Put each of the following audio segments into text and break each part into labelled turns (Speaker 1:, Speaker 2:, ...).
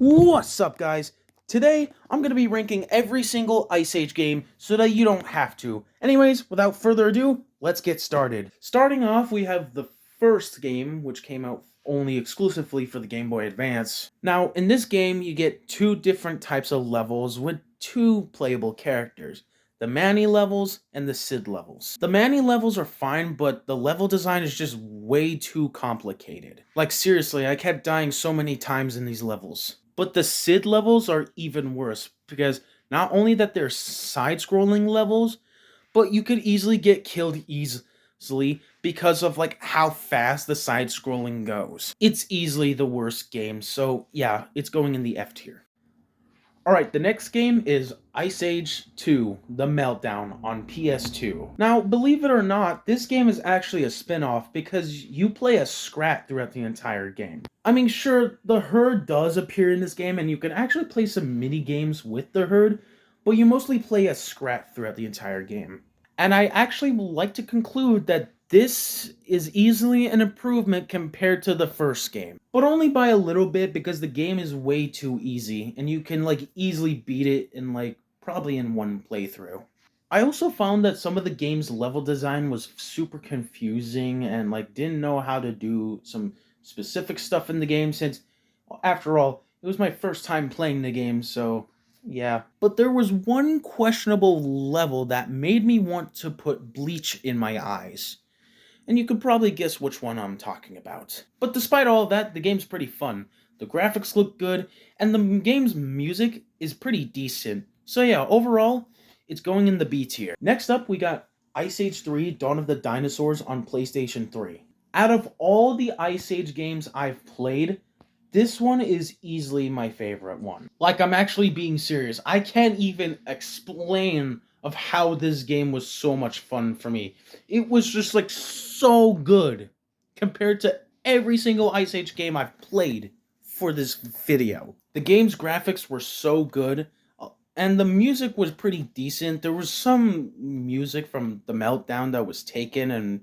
Speaker 1: What's up, guys? Today, I'm going to be ranking every single Ice Age game so that you don't have to. Anyways, without further ado, let's get started. Starting off, we have the first game, which came out only exclusively for the Game Boy Advance. Now, in this game, you get two different types of levels with two playable characters. The Manny levels and the Sid levels. The Manny levels are fine, but the level design is just way too complicated. Like seriously, I kept dying so many times in these levels. But the Sid levels are even worse because not only that they're side-scrolling levels, but you could easily get killed easily because of like how fast the side-scrolling goes. It's easily the worst game, so yeah, it's going in the F tier. Alright, the next game is Ice Age 2, The Meltdown on PS2. Now, believe it or not, this game is actually a spin-off because you play as Scrat throughout the entire game. I mean, sure, the Herd does appear in this game and you can actually play some mini-games with the Herd, but you mostly play as Scrat throughout the entire game. And I actually would like to conclude that this is easily an improvement compared to the first game. But only by a little bit because the game is way too easy and you can like easily beat it in like probably in one playthrough. I also found that some of the game's level design was super confusing and like didn't know how to do some specific stuff in the game since after all, it was my first time playing the game, so yeah. But there was one questionable level that made me want to put bleach in my eyes. And you could probably guess which one I'm talking about. But despite all of that, the game's pretty fun. The graphics look good, and the game's music is pretty decent. So yeah, overall, it's going in the B tier. Next up, we got Ice Age 3 Dawn of the Dinosaurs on PlayStation 3. Out of all the Ice Age games I've played, this one is easily my favorite one. Like, I'm actually being serious. I can't even explain of how this game was so much fun for me. It was just like so good compared to every single Ice Age game I've played for this video. The game's graphics were so good, and the music was pretty decent. There was some music from The Meltdown that was taken and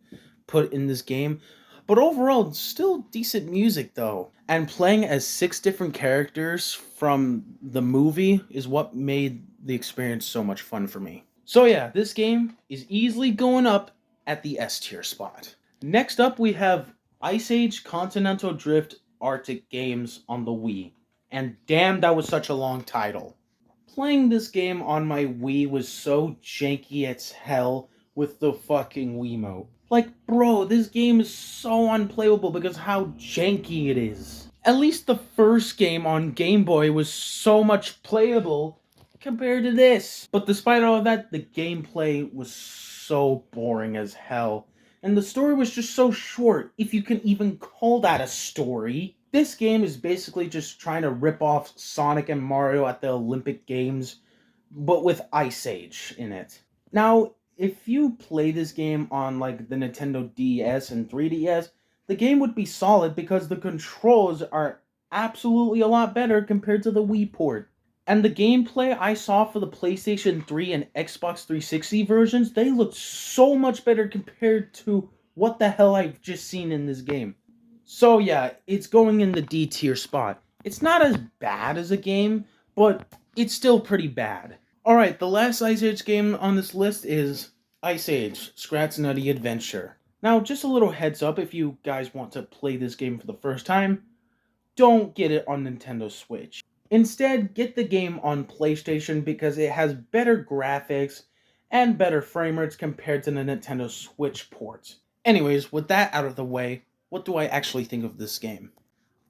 Speaker 1: put in this game, but overall, still decent music though. And playing as 6 different characters from the movie is what made the experience so much fun for me. So yeah, this game is easily going up at the S tier spot. Next up, we have Ice Age Continental Drift Arctic Games on the Wii. And damn, that was such a long title. Playing this game on my Wii was so janky as hell with the fucking Wiimote. Like, bro, this game is so unplayable because how janky it is. At least the first game on Game Boy was so much playable compared to this. But despite all of that, the gameplay was so boring as hell. And the story was just so short, if you can even call that a story. This game is basically just trying to rip off Sonic and Mario at the Olympic Games, but with Ice Age in it. Now, if you play this game on like the Nintendo DS and 3DS, the game would be solid because the controls are absolutely a lot better compared to the Wii port. And the gameplay I saw for the PlayStation 3 and Xbox 360 versions, they look so much better compared to what the hell I've just seen in this game. So yeah, it's going in the D tier spot. It's not as bad as a game, but it's still pretty bad. Alright, the last Ice Age game on this list is Ice Age Scrat's Nutty Adventure. Now, just a little heads up if you guys want to play this game for the first time, don't get it on Nintendo Switch. Instead, get the game on PlayStation because it has better graphics and better frame rates compared to the Nintendo Switch ports. Anyways, with that out of the way, what do I actually think of this game?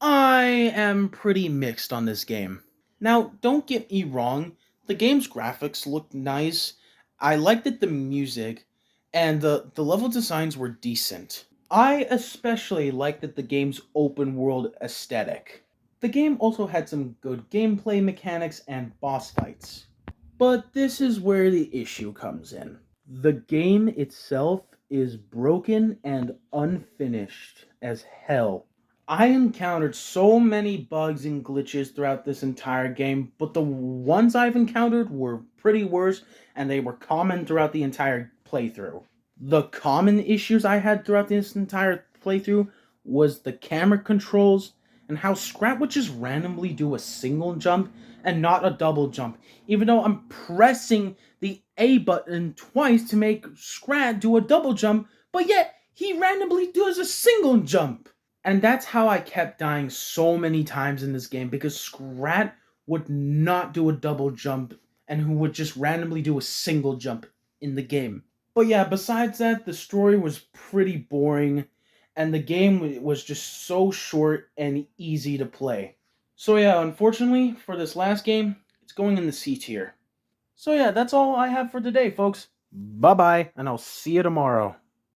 Speaker 1: I am pretty mixed on this game. Now, don't get me wrong, the game's graphics looked nice. I liked that the music and the level designs were decent. I especially liked that the game's open world aesthetic. The game also had some good gameplay mechanics and boss fights. But this is where the issue comes in. The game itself is broken and unfinished as hell. I encountered so many bugs and glitches throughout this entire game, but the ones I've encountered were pretty worse and they were common throughout the entire playthrough. The common issues I had throughout this entire playthrough was the camera controls and how Scrat would just randomly do a single jump and not a double jump, even though I'm pressing the A button twice to make Scrat do a double jump, but yet he randomly does a single jump. And that's how I kept dying so many times in this game, because Scrat would not do a double jump and who would just randomly do a single jump in the game. But yeah, besides that, the story was pretty boring and the game was just so short and easy to play. So yeah, unfortunately for this last game, it's going in the C tier. So yeah, that's all I have for today, folks. Bye bye, and I'll see you tomorrow.